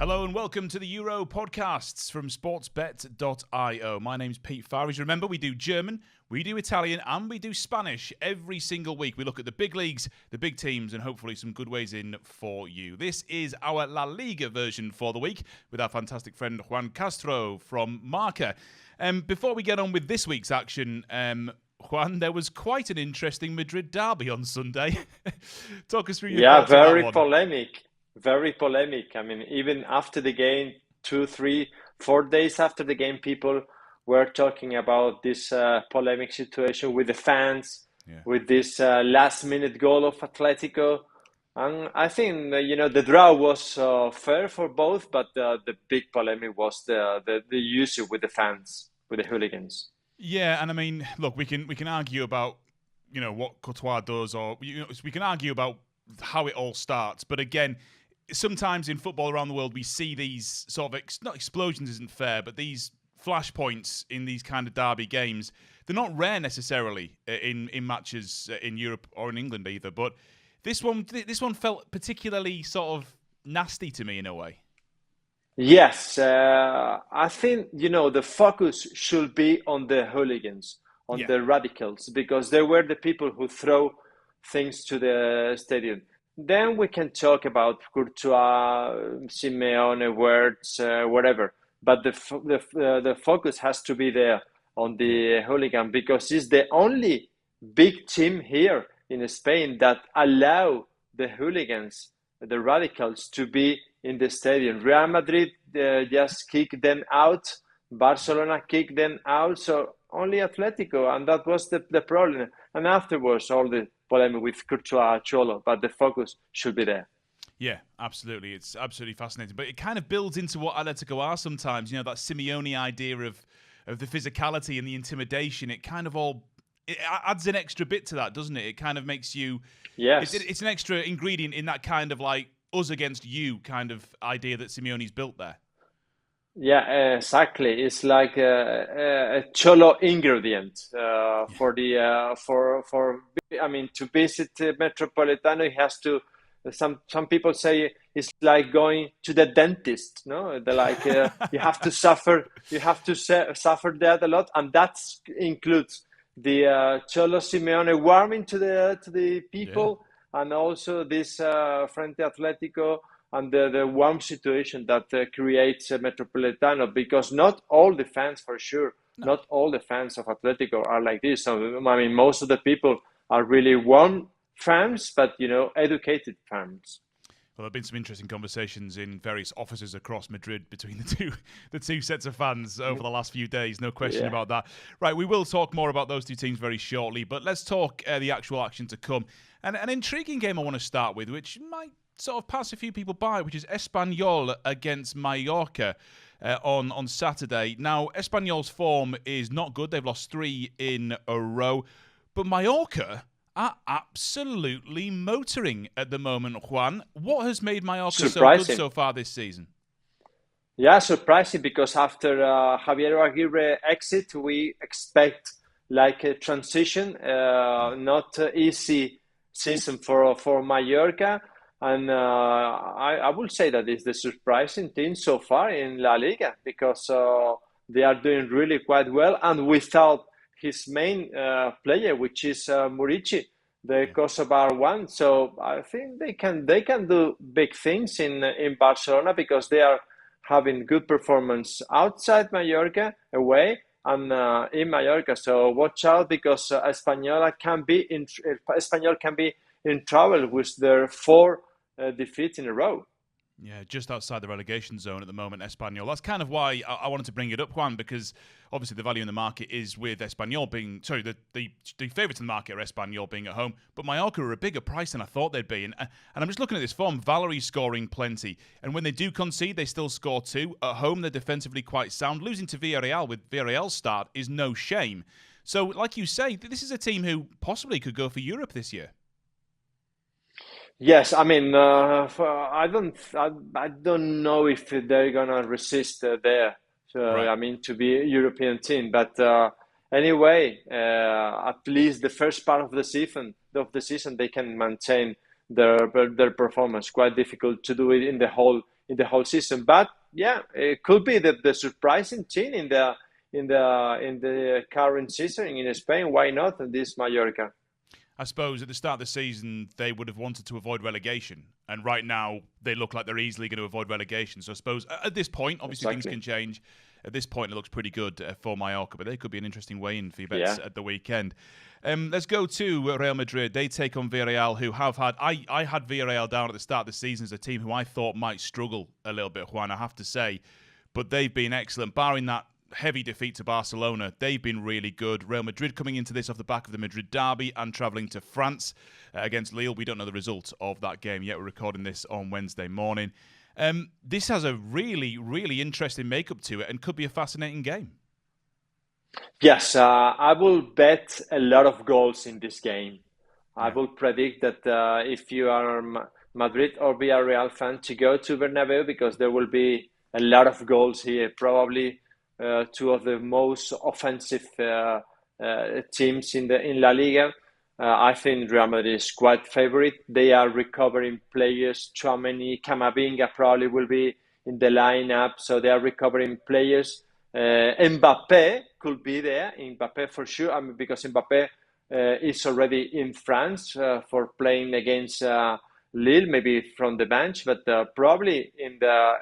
Hello and welcome to the Euro podcasts from sportsbet.io. My name's Pete Farage. Remember, we do German, we do Italian, and we do Spanish every single week. We look at the big leagues, the big teams, and hopefully some good ways in for you. This is our La Liga version for the week with our fantastic friend Juan Castro from Marca. Before we get on with this week's action, Juan, there was quite an interesting Madrid derby on Sunday. Talk us through your thoughts on that one. Very polemic. Very polemic. I mean, even after the game, 2, 3, 4 days after the game, people were talking about this polemic situation with the fans, with this last-minute goal of Atletico. And I think, the draw was fair for both, but the big polemic was the issue with the fans, with the hooligans. Yeah, and I mean, look, we can argue about, what Courtois does, or we can argue about how it all starts. But again, sometimes in football around the world, we see these sort of, not explosions isn't fair, but these flashpoints in these kind of derby games. They're not rare necessarily in matches in Europe or in England either. But this one felt particularly sort of nasty to me in a way. Yes, I think, the focus should be on the hooligans, on the radicals, because they were the people who throw things to the stadium. Then we can talk about Courtois, Simeone, words, whatever. But the focus has to be there on the hooligan, because it's the only big team here in Spain that allow the hooligans, the radicals, to be in the stadium. Real Madrid just kicked them out. Barcelona kicked them out. So only Atletico, and that was the problem. And afterwards, all the polemic with Courtois, Cholo, but the focus should be there. Yeah, absolutely. It's absolutely fascinating. But it kind of builds into what Atletico are sometimes. That Simeone idea of the physicality and the intimidation. It kind of it adds an extra bit to that, doesn't it? It kind of makes you... Yes. It's an extra ingredient in that kind of like us against you kind of idea that Simeone's built there. Yeah, exactly. It's like a Cholo ingredient for to visit Metropolitano. He has to. Some people say it's like going to the dentist. No, they're like you have to suffer. You have to suffer that a lot, and that includes the Cholo Simeone warming to the people, and also this Frente Atletico. And the warm situation that creates a Metropolitano, because not all the fans, for sure, not all the fans of Atletico are like this. So, most of the people are really warm fans, but, educated fans. Well, there have been some interesting conversations in various offices across Madrid between the two sets of fans over the last few days. No question about that. Right, we will talk more about those two teams very shortly, but let's talk the actual action to come. And an intriguing game I want to start with, which might sort of pass a few people by, which is Espanyol against Mallorca on Saturday. Now, Espanyol's form is not good. They've lost 3 in a row. But Mallorca are absolutely motoring at the moment, Juan. What has made Mallorca so good so far this season? Yeah, surprising, because after Javier Aguirre exit, we expect like a transition, not easy season for Mallorca. And I would say that it's the surprising team so far in La Liga, because they are doing really quite well. And without his main player, which is Murici, the Kosovar one. So I think they can do big things in Barcelona, because they are having good performance outside Mallorca, away, and in Mallorca. So watch out, because Espanyol can be in trouble with their 4 defeats in a row. Yeah, just outside the relegation zone at the moment, Espanyol. That's kind of why I wanted to bring it up, Juan, because obviously the value in the market is with Espanyol being... Sorry, the favourites in the market are Espanyol being at home, but Mallorca are a bigger price than I thought they'd be. And I'm just looking at this form. Valerie's scoring plenty. And when they do concede, they still score 2. At home, they're defensively quite sound. Losing to Villarreal with Villarreal's start is no shame. So, like you say, this is a team who possibly could go for Europe this year. Yes, I don't know if they're gonna resist there. So, right. To be a European team, but anyway, at least the first part of the season they can maintain their performance. Quite difficult to do it in the whole in the whole season. But yeah, it could be the surprising team in the current season in Spain. Why not this Mallorca? I suppose at the start of the season, they would have wanted to avoid relegation. And right now, they look like they're easily going to avoid relegation. So I suppose at this point, obviously things can change. At this point, it looks pretty good for Mallorca, but they could be an interesting way-in for your bets at the weekend. Let's go to Real Madrid. They take on Villarreal, who have had... I had Villarreal down at the start of the season as a team who I thought might struggle a little bit, Juan, I have to say. But they've been excellent. Barring that heavy defeat to Barcelona, they've been really good. Real Madrid coming into this off the back of the Madrid derby and travelling to France against Lille. We don't know the result of that game yet. We're recording this on Wednesday morning. This has a really, really interesting makeup to it and could be a fascinating game. Yes, I will bet a lot of goals in this game. I will predict that if you are a Madrid or Villarreal fan, to go to Bernabeu, because there will be a lot of goals here. Probably two of the most offensive teams in La Liga. I think Real Madrid is quite favorite. They are recovering players. Tchouaméni, Camavinga probably will be in the lineup, so they are recovering players. Mbappé could be there. Mbappé for sure. I mean, because Mbappé is already in France for playing against Lille, maybe from the bench, but probably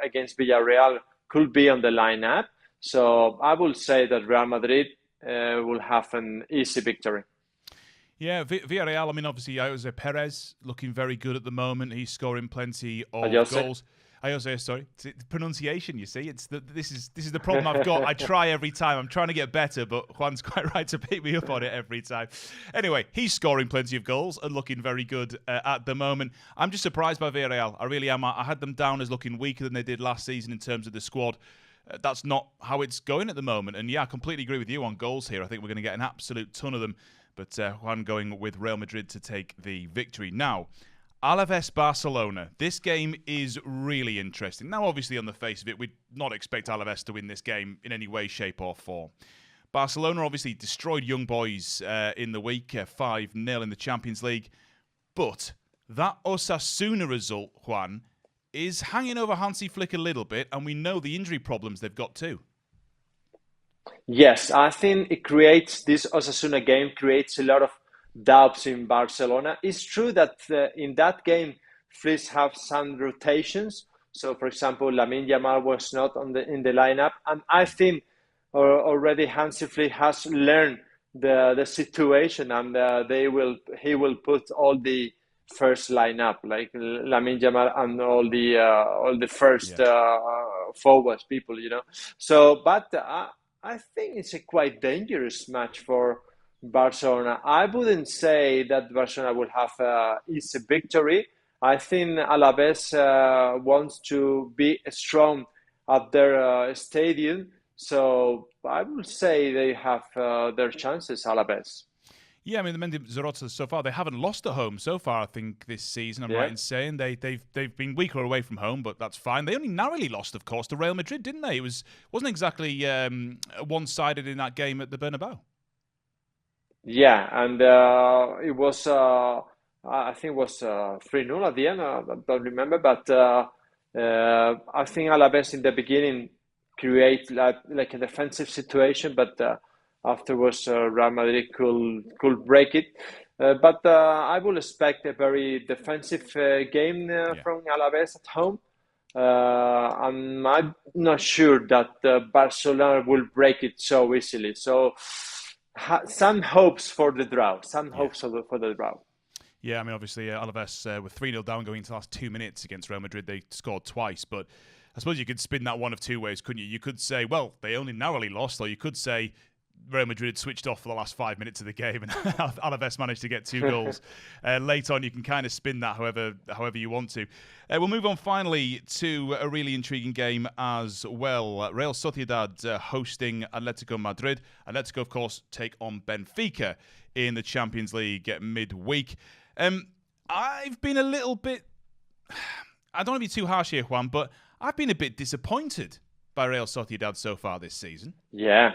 against Villarreal could be on the lineup. So I will say that Real Madrid will have an easy victory. Yeah, Villarreal, I mean, obviously, Jose Perez looking very good at the moment. He's scoring plenty of goals. Sorry. Pronunciation, you see. This is the problem I've got. I try every time. I'm trying to get better, but Juan's quite right to pick me up on it every time. Anyway, he's scoring plenty of goals and looking very good at the moment. I'm just surprised by Villarreal. I really am. I had them down as looking weaker than they did last season in terms of the squad. That's not how it's going at the moment. And yeah, I completely agree with you on goals here. I think we're going to get an absolute ton of them. But Juan going with Real Madrid to take the victory. Now, Alaves Barcelona. This game is really interesting. Now, obviously, on the face of it, we'd not expect Alaves to win this game in any way, shape, or form. Barcelona obviously destroyed Young Boys in the week, 5-0 in the Champions League. But that Osasuna result, Juan, is hanging over Hansi Flick a little bit, and we know the injury problems they've got too. Yes, I think this Osasuna game creates a lot of doubts in Barcelona. It's true that in that game, Flick have some rotations. So, for example, Lamine Yamal was not in the lineup, and I think already Hansi Flick has learned the situation, and he will put all the first lineup, like Lamine Yamal and all the first forwards people, So, but I think it's a quite dangerous match for Barcelona. I wouldn't say that Barcelona will have an easy victory. I think Alaves wants to be strong at their stadium. So I would say they have their chances, Alaves. Yeah, I mean, the Mendizorroza so far, they haven't lost at home so far, I think, this season. I'm right in saying they've been weaker away from home, but that's fine. They only narrowly lost, of course, to Real Madrid, didn't they? It wasn't exactly one-sided in that game at the Bernabeu. Yeah, and it was, I think it was 3-0 at the end. I don't remember, but I think Alaves in the beginning create like a defensive situation, but afterwards Real Madrid could break it. But I will expect a very defensive game from Alaves at home. And I'm not sure that Barcelona will break it so easily. So some hopes for the draw. For the draw. Yeah, I mean, obviously, Alaves were 3-0 down going into the last 2 minutes against Real Madrid. They scored twice, but I suppose you could spin that one of two ways, couldn't you? You could say, well, they only narrowly lost, or you could say Real Madrid switched off for the last 5 minutes of the game and Alaves managed to get 2 goals. Late on, you can kind of spin that however you want to. We'll move on finally to a really intriguing game as well. Real Sociedad hosting Atletico Madrid. Atletico, of course, take on Benfica in the Champions League midweek. I've been a little bit... I don't want to be too harsh here, Juan, but I've been a bit disappointed by Real Sociedad so far this season. Yeah,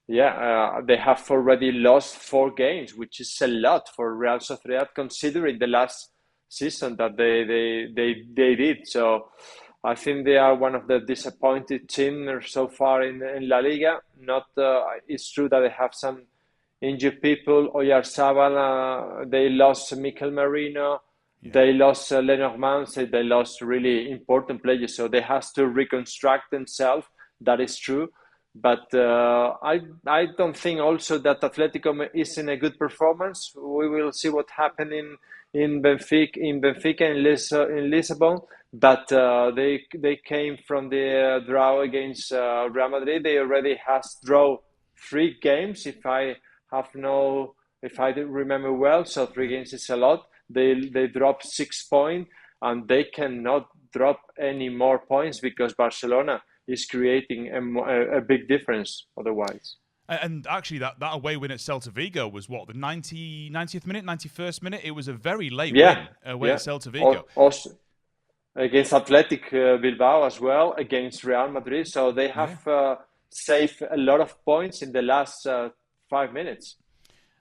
they have already lost 4 games, which is a lot for Real Sociedad considering the last season that they did. So I think they are one of the disappointed teams so far in La Liga. Not, it's true that they have some injured people. Oyarzabal, they lost Mikel Merino. Yeah. They lost Lenormand. So they lost really important players. So they have to reconstruct themselves. That is true. But I don't think also that Atletico is in a good performance. We will see what happened in Benfica in Lisbon. But they came from the draw against Real Madrid. They already has draw 3 games. If I remember well, so 3 games is a lot. They dropped 6 points, and they cannot drop any more points because Barcelona is creating a big difference otherwise. And actually, that away win at Celta Vigo was what, the 90th minute, 91st minute? It was a very late win away at Celta Vigo. Also, against Athletic Bilbao as well, against Real Madrid. So they have saved a lot of points in the last 5 minutes.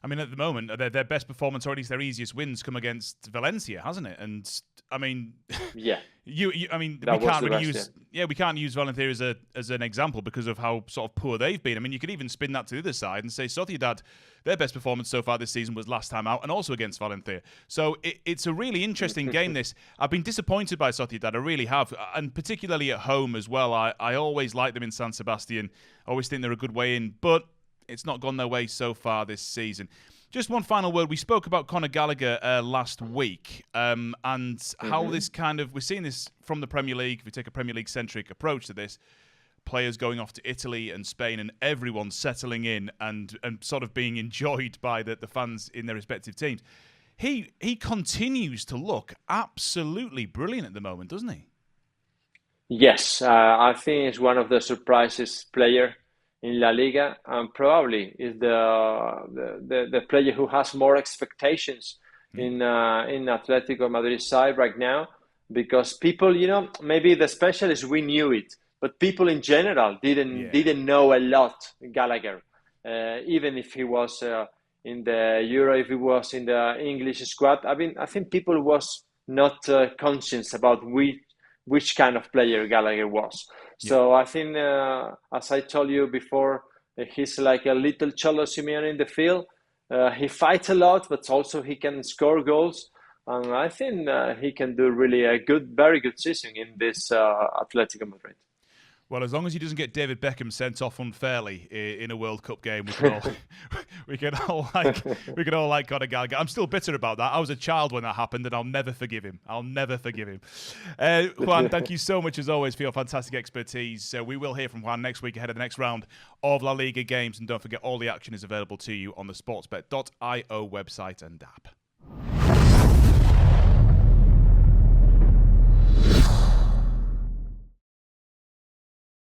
I mean, at the moment, their best performance, or at least their easiest wins, come against Valencia, hasn't it? And I mean, yeah, we can't really use we can't use Valencia as an example because of how sort of poor they've been. I mean, you could even spin that to the other side and say Sociedad, their best performance so far this season was last time out, and also against Valencia. So it's a really interesting game. This I've been disappointed by Sociedad, I really have, and particularly at home as well. I always like them in San Sebastian. I always think they're a good way in, but it's not gone their way so far this season. Just one final word. We spoke about Conor Gallagher last week and how this we're seeing this from the Premier League. If we take a Premier League-centric approach to this, players going off to Italy and Spain and everyone settling in and sort of being enjoyed by the fans in their respective teams. He continues to look absolutely brilliant at the moment, doesn't he? Yes, I think he's one of the surprises player in La Liga, and probably is the player who has more expectations in Atletico Madrid side right now, because people, maybe the specialists, we knew it, but people in general didn't know a lot Gallagher, even if he was in the Euro, if he was in the English squad. I mean, I think people was not conscious about which kind of player Gallagher was. So I think, as I told you before, he's like a little Cholo Simeone in the field. He fights a lot, but also he can score goals. And I think he can do really very good season in this Atletico Madrid. Well, as long as he doesn't get David Beckham sent off unfairly in a World Cup game, we can all like Conor Gallagher. I'm still bitter about that. I was a child when that happened, and I'll never forgive him. Juan, thank you so much as always for your fantastic expertise. We will hear from Juan next week ahead of the next round of La Liga games, and don't forget all the action is available to you on the sportsbet.io website and app.